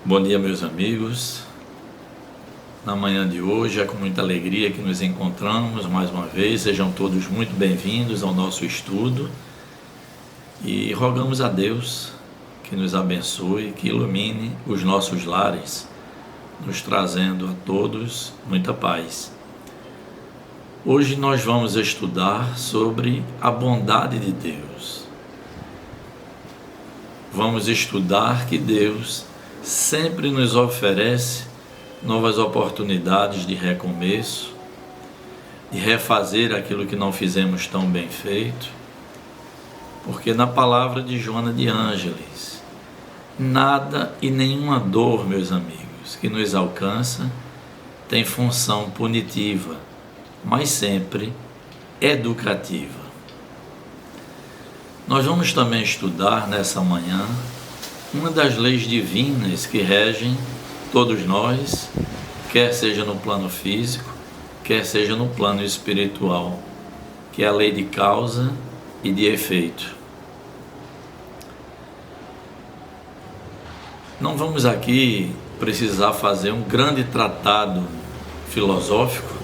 Bom dia, meus amigos. Na manhã de hoje é com muita alegria que nos encontramos mais uma vez. Sejam todos muito bem-vindos ao nosso estudo e rogamos a Deus que nos abençoe, que ilumine os nossos lares, nos trazendo a todos muita paz. Hoje nós vamos estudar sobre a bondade de Deus. Vamos estudar que Deus sempre nos oferece novas oportunidades de recomeço, de refazer aquilo que não fizemos tão bem feito, porque na palavra de Joana de Ângeles, nada e nenhuma dor, meus amigos, que nos alcança tem função punitiva, mas sempre educativa. Nós vamos também estudar nessa manhã uma das leis divinas que regem todos nós, quer seja no plano físico, quer seja no plano espiritual, que é a lei de causa e de efeito. Não vamos aqui precisar fazer um grande tratado filosófico,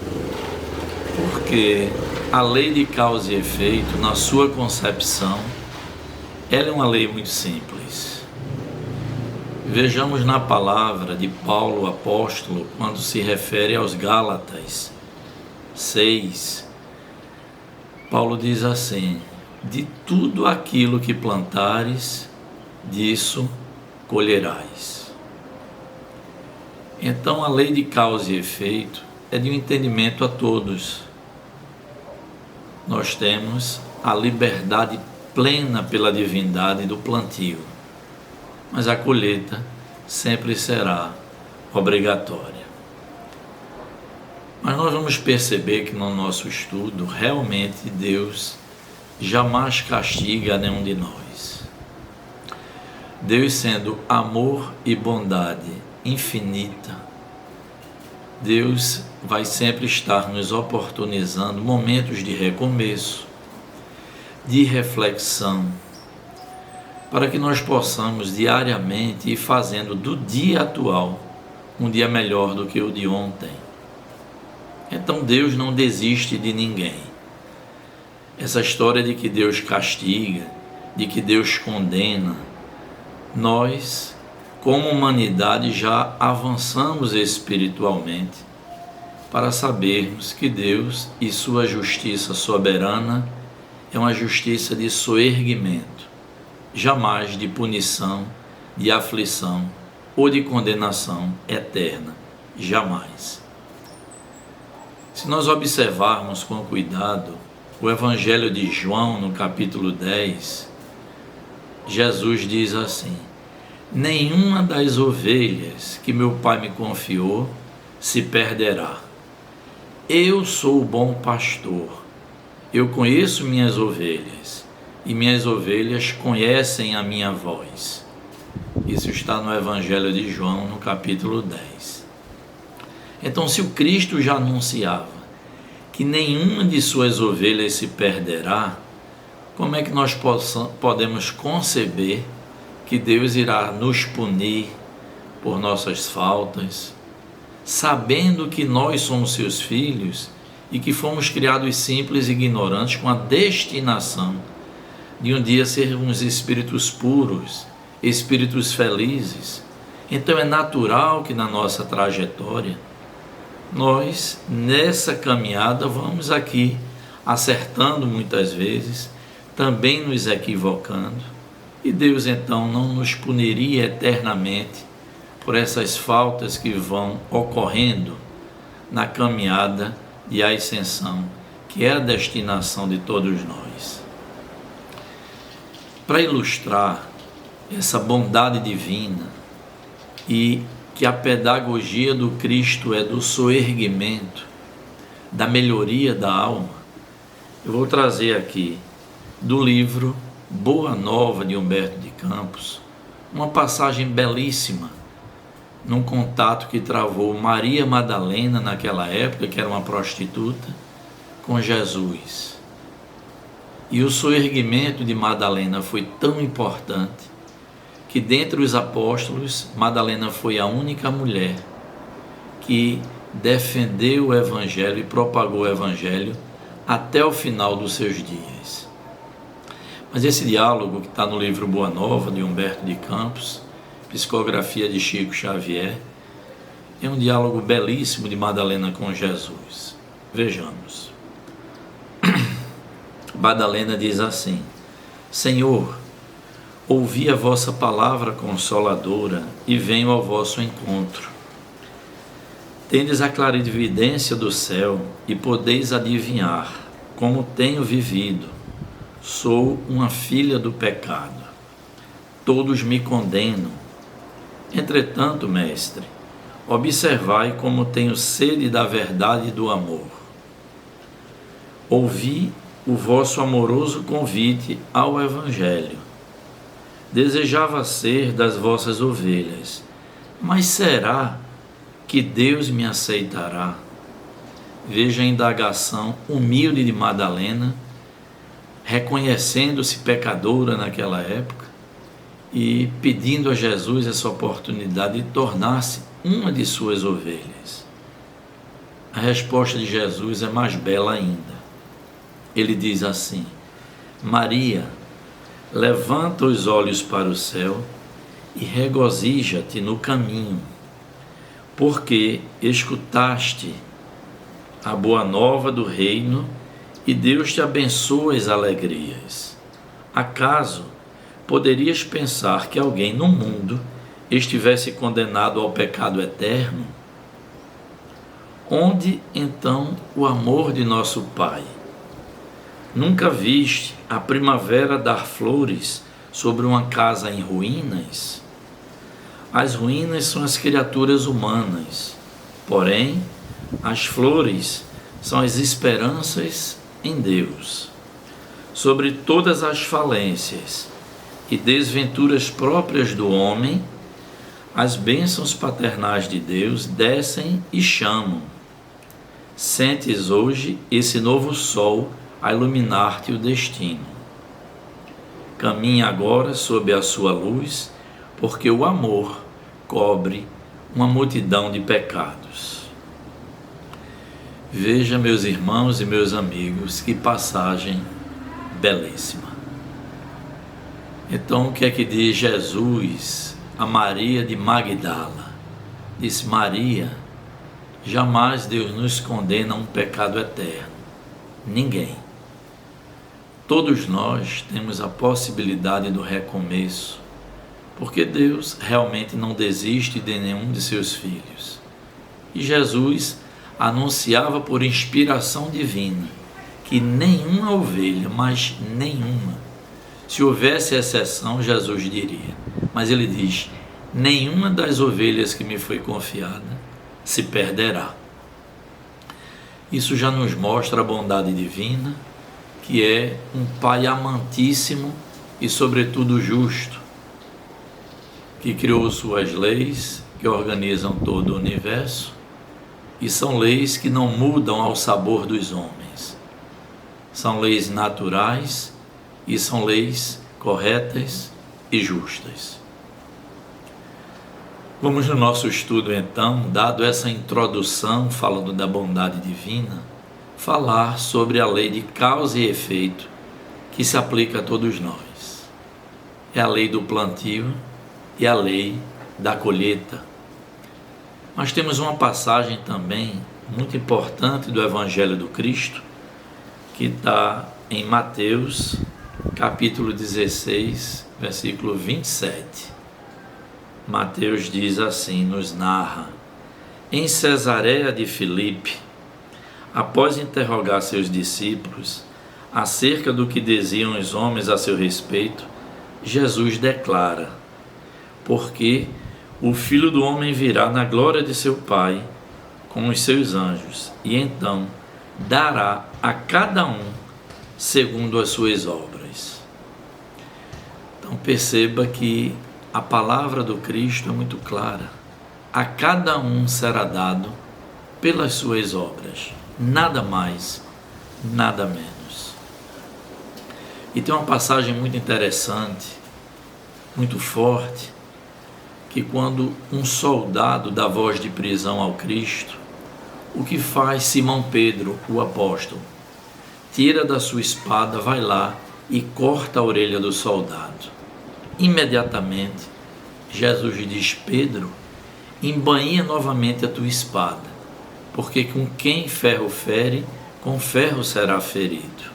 porque a lei de causa e efeito, na sua concepção, ela é uma lei muito simples. Vejamos na palavra de Paulo, apóstolo, quando se refere aos Gálatas 6. Paulo diz assim: de tudo aquilo que plantares, disso colherás. Então a lei de causa e efeito é de um entendimento a todos. Nós temos a liberdade plena pela divindade do plantio, mas a colheita sempre será obrigatória. Mas nós vamos perceber que no nosso estudo, realmente Deus jamais castiga nenhum de nós. Deus, sendo amor e bondade infinita, Deus vai sempre estar nos oportunizando momentos de recomeço, de reflexão, para que nós possamos diariamente ir fazendo do dia atual um dia melhor do que o de ontem. Então Deus não desiste de ninguém. Essa história de que Deus castiga, de que Deus condena, nós, como humanidade, já avançamos espiritualmente para sabermos que Deus e sua justiça soberana é uma justiça de soerguimento, jamais de punição, de aflição ou de condenação eterna, jamais. Se nós observarmos com cuidado o Evangelho de João, no capítulo 10, Jesus diz assim: nenhuma das ovelhas que meu Pai me confiou se perderá. Eu sou o bom pastor, eu conheço minhas ovelhas, e minhas ovelhas conhecem a minha voz. Isso está no Evangelho de João, no capítulo 10. Então, se o Cristo já anunciava que nenhuma de suas ovelhas se perderá, como é que nós podemos conceber que Deus irá nos punir por nossas faltas, sabendo que nós somos seus filhos e que fomos criados simples e ignorantes com a destinação de um dia sermos espíritos puros, espíritos felizes? Então é natural que na nossa trajetória nós, nessa caminhada, vamos aqui acertando muitas vezes, também nos equivocando, e Deus então não nos puniria eternamente por essas faltas que vão ocorrendo na caminhada de ascensão, que é a destinação de todos nós. Para ilustrar essa bondade divina e que a pedagogia do Cristo é do soerguimento, da melhoria da alma, eu vou trazer aqui do livro Boa Nova de Humberto de Campos uma passagem belíssima num contato que travou Maria Madalena naquela época, que era uma prostituta, com Jesus. E o soerguimento de Madalena foi tão importante que dentre os apóstolos, Madalena foi a única mulher que defendeu o Evangelho e propagou o Evangelho até o final dos seus dias. Mas esse diálogo que está no livro Boa Nova, de Humberto de Campos, psicografia de Chico Xavier, é um diálogo belíssimo de Madalena com Jesus. Vejamos. Madalena diz assim: Senhor, ouvi a vossa palavra consoladora e venho ao vosso encontro. Tendes a clarividência do céu e podeis adivinhar como tenho vivido. Sou uma filha do pecado. Todos me condenam. Entretanto, mestre, observai como tenho sede da verdade e do amor. Ouvi o vosso amoroso convite ao Evangelho. Desejava ser das vossas ovelhas, mas será que Deus me aceitará? Veja a indagação humilde de Madalena, reconhecendo-se pecadora naquela época e pedindo a Jesus essa oportunidade de tornar-se uma de suas ovelhas. A resposta de Jesus é mais bela ainda. Ele diz assim: Maria, levanta os olhos para o céu e regozija-te no caminho, porque escutaste a boa nova do reino e Deus te abençoa as alegrias. Acaso poderias pensar que alguém no mundo estivesse condenado ao pecado eterno? Onde então o amor de nosso Pai? Nunca viste a primavera dar flores sobre uma casa em ruínas? As ruínas são as criaturas humanas, porém, as flores são as esperanças em Deus. Sobre todas as falências e desventuras próprias do homem, as bênçãos paternais de Deus descem e chamam. Sentes hoje esse novo sol a iluminar-te o destino. Caminha agora sob a sua luz, porque o amor cobre uma multidão de pecados. Veja, meus irmãos e meus amigos, que passagem belíssima. Então, o que é que diz Jesus a Maria de Magdala? Diz: Maria, jamais Deus nos condena a um pecado eterno. Ninguém. Todos nós temos a possibilidade do recomeço, porque Deus realmente não desiste de nenhum de seus filhos. E Jesus anunciava por inspiração divina que nenhuma ovelha, mas nenhuma, se houvesse exceção, Jesus diria, mas ele diz: nenhuma das ovelhas que me foi confiada se perderá. Isso já nos mostra a bondade divina, que é um Pai amantíssimo e, sobretudo, justo, que criou suas leis, que organizam todo o universo, e são leis que não mudam ao sabor dos homens. São leis naturais e são leis corretas e justas. Vamos no nosso estudo, então, dado essa introdução, falando da bondade divina, falar sobre a lei de causa e efeito que se aplica a todos nós. É a lei do plantio e a lei da colheita. Nós temos uma passagem também muito importante do Evangelho do Cristo, que está em Mateus, capítulo 16, versículo 27. Mateus diz assim, nos narra: em Cesareia de Filipe, após interrogar seus discípulos acerca do que diziam os homens a seu respeito, Jesus declara: porque o Filho do Homem virá na glória de seu Pai com os seus anjos, e então dará a cada um segundo as suas obras. Então perceba que a palavra do Cristo é muito clara: a cada um será dado pelas suas obras, nada mais, nada menos. E tem uma passagem muito interessante muito forte, que quando um soldado dá voz de prisão ao Cristo, o que faz Simão Pedro, o apóstolo? Tira da sua espada, vai lá e corta a orelha do soldado. Imediatamente, Jesus diz: Pedro, embainha novamente a tua espada, porque com quem ferro fere, com ferro será ferido.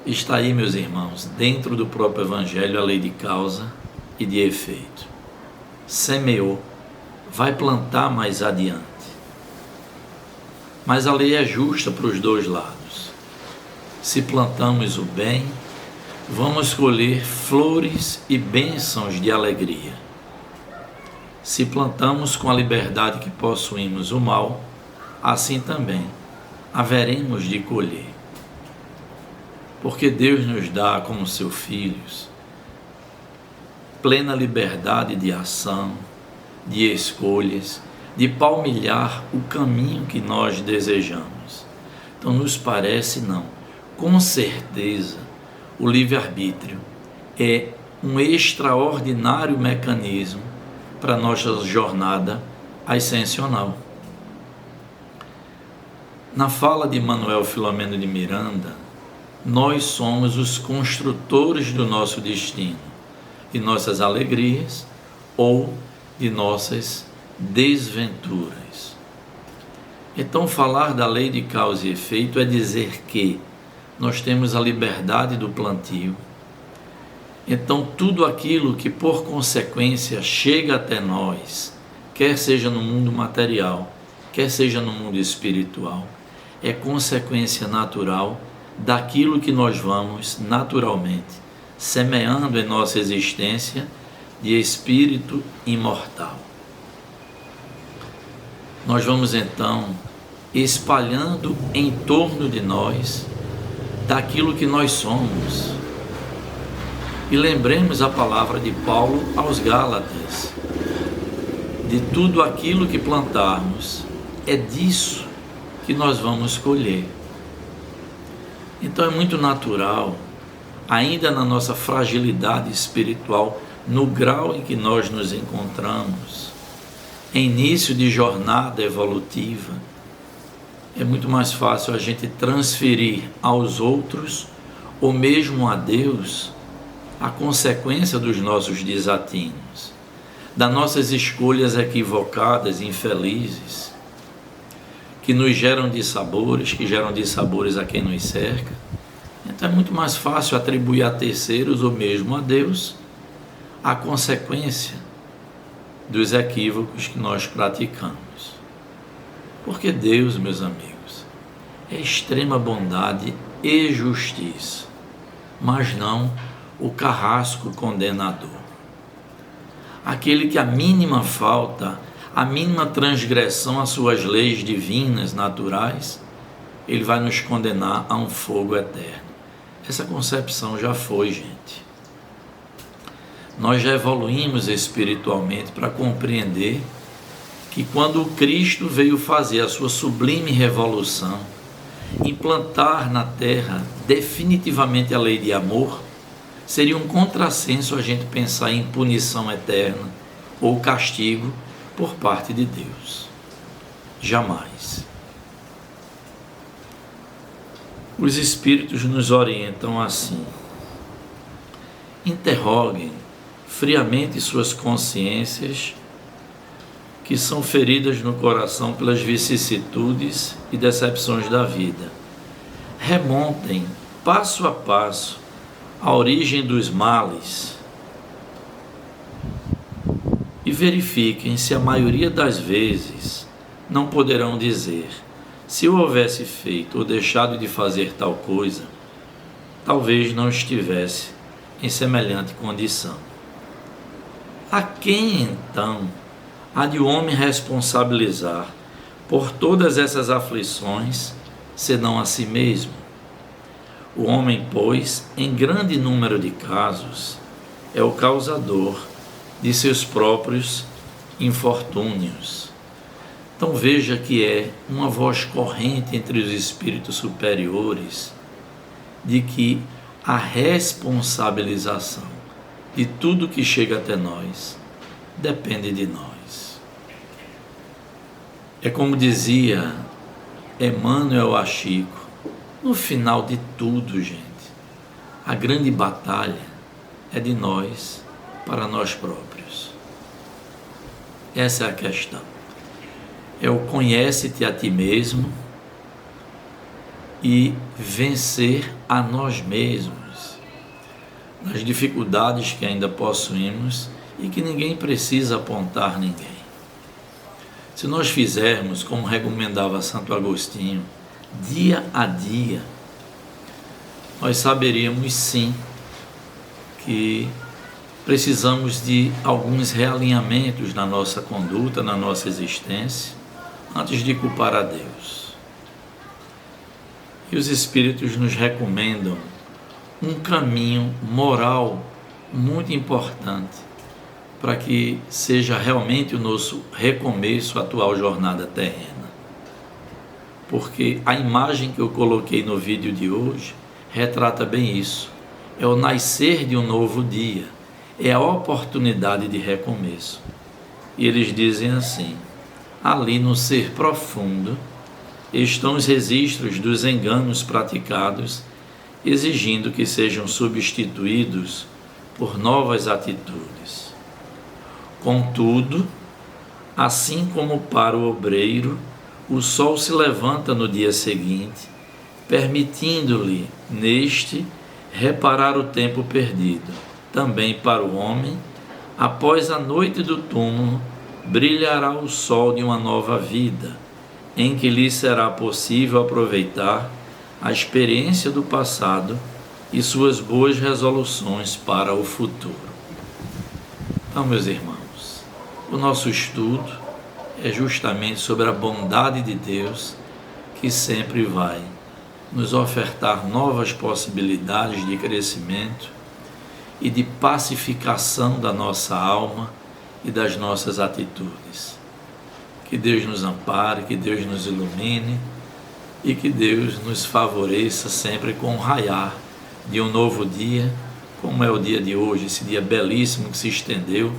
Está aí, meus irmãos, dentro do próprio Evangelho, a lei de causa e de efeito. Semeou, vai plantar mais adiante. Mas a lei é justa para os dois lados. Se plantamos o bem, vamos colher flores e bênçãos de alegria. Se plantamos com a liberdade que possuímos o mal, assim também haveremos de colher. Porque Deus nos dá, como seus filhos, plena liberdade de ação, de escolhas, de palmilhar o caminho que nós desejamos. Então nos parece não, com certeza, o livre-arbítrio é um extraordinário mecanismo para a nossa jornada ascensional. Na fala de Manuel Filomeno de Miranda, nós somos os construtores do nosso destino, de nossas alegrias ou de nossas desventuras. Então, falar da lei de causa e efeito é dizer que nós temos a liberdade do plantio. Então, tudo aquilo que por consequência chega até nós, quer seja no mundo material, quer seja no mundo espiritual, é consequência natural daquilo que nós vamos naturalmente semeando em nossa existência de espírito imortal. Nós vamos então espalhando em torno de nós daquilo que nós somos. E lembremos a palavra de Paulo aos Gálatas: de tudo aquilo que plantarmos, é disso que nós vamos colher. Então é muito natural, ainda na nossa fragilidade espiritual, no grau em que nós nos encontramos, em início de jornada evolutiva, é muito mais fácil a gente transferir aos outros, ou mesmo a Deus, a consequência dos nossos desatinos, das nossas escolhas equivocadas, infelizes, que nos geram dissabores, que geram dissabores a quem nos cerca. Então é muito mais fácil atribuir a terceiros ou mesmo a Deus a consequência dos equívocos que nós praticamos. Porque Deus, meus amigos, é extrema bondade e justiça, mas não o carrasco condenador. Aquele que a mínima falta, a mínima transgressão às suas leis divinas, naturais, ele vai nos condenar a um fogo eterno. Essa concepção já foi, gente. Nós já evoluímos espiritualmente para compreender que quando o Cristo veio fazer a sua sublime revolução, implantar na terra definitivamente a lei de amor, seria um contrassenso a gente pensar em punição eterna ou castigo por parte de Deus. Jamais. Os Espíritos nos orientam assim: interroguem friamente suas consciências, que são feridas no coração pelas vicissitudes e decepções da vida. Remontem, passo a passo, a origem dos males e verifiquem se a maioria das vezes não poderão dizer: se eu houvesse feito ou deixado de fazer tal coisa, talvez não estivesse em semelhante condição. A quem então há de o homem responsabilizar por todas essas aflições, senão a si mesmo? O homem, pois, em grande número de casos, é o causador de seus próprios infortúnios. Então veja que é uma voz corrente entre os espíritos superiores de que a responsabilização de tudo que chega até nós depende de nós. É como dizia Emmanuel Achico, no final de tudo, gente, a grande batalha é de nós para nós próprios. Essa é a questão. É o conhece-te a ti mesmo e vencer a nós mesmos nas dificuldades que ainda possuímos e que ninguém precisa apontar ninguém. Se nós fizermos, como recomendava Santo Agostinho, dia a dia, nós saberíamos sim que precisamos de alguns realinhamentos na nossa conduta, na nossa existência, antes de culpar a Deus. E os Espíritos nos recomendam um caminho moral muito importante para que seja realmente o nosso recomeço à atual jornada terrena. Porque a imagem que eu coloquei no vídeo de hoje retrata bem isso. É o nascer de um novo dia, é a oportunidade de recomeço. E eles dizem assim: ali no ser profundo estão os registros dos enganos praticados, exigindo que sejam substituídos por novas atitudes. Contudo, assim como para o obreiro, o sol se levanta no dia seguinte, permitindo-lhe, neste, reparar o tempo perdido. Também para o homem, após a noite do túmulo, brilhará o sol de uma nova vida, em que lhe será possível aproveitar a experiência do passado e suas boas resoluções para o futuro. Então, meus irmãos, o nosso estudo é justamente sobre a bondade de Deus, que sempre vai nos ofertar novas possibilidades de crescimento e de pacificação da nossa alma e das nossas atitudes. Que Deus nos ampare, que Deus nos ilumine e que Deus nos favoreça sempre com o raiar de um novo dia, como é o dia de hoje, esse dia belíssimo que se estendeu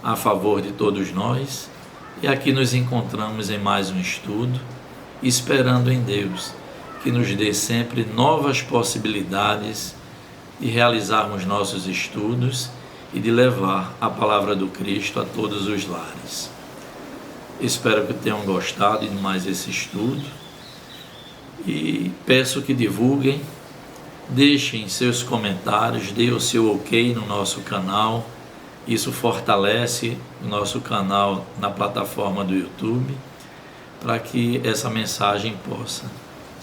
a favor de todos nós. E aqui nos encontramos em mais um estudo, esperando em Deus que nos dê sempre novas possibilidades de realizarmos nossos estudos e de levar a palavra do Cristo a todos os lares. Espero que tenham gostado de mais esse estudo e peço que divulguem, deixem seus comentários, dê o seu ok no nosso canal. Isso fortalece o nosso canal na plataforma do YouTube, para que essa mensagem possa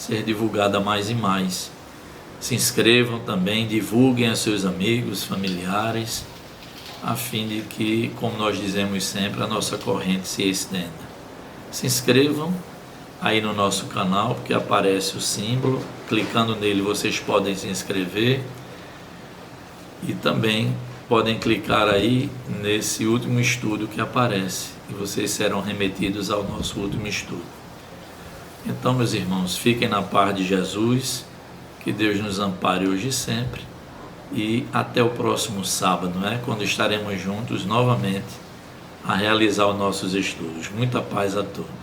ser divulgada mais e mais. Se inscrevam também, divulguem a seus amigos, familiares, a fim de que, como nós dizemos sempre, a nossa corrente se estenda. Se inscrevam aí no nosso canal, porque aparece o símbolo, clicando nele vocês podem se inscrever e também podem clicar aí nesse último estudo que aparece e vocês serão remetidos ao nosso último estudo. Então, meus irmãos, fiquem na paz de Jesus, que Deus nos ampare hoje e sempre, e até o próximo sábado, quando estaremos juntos novamente a realizar os nossos estudos. Muita paz a todos.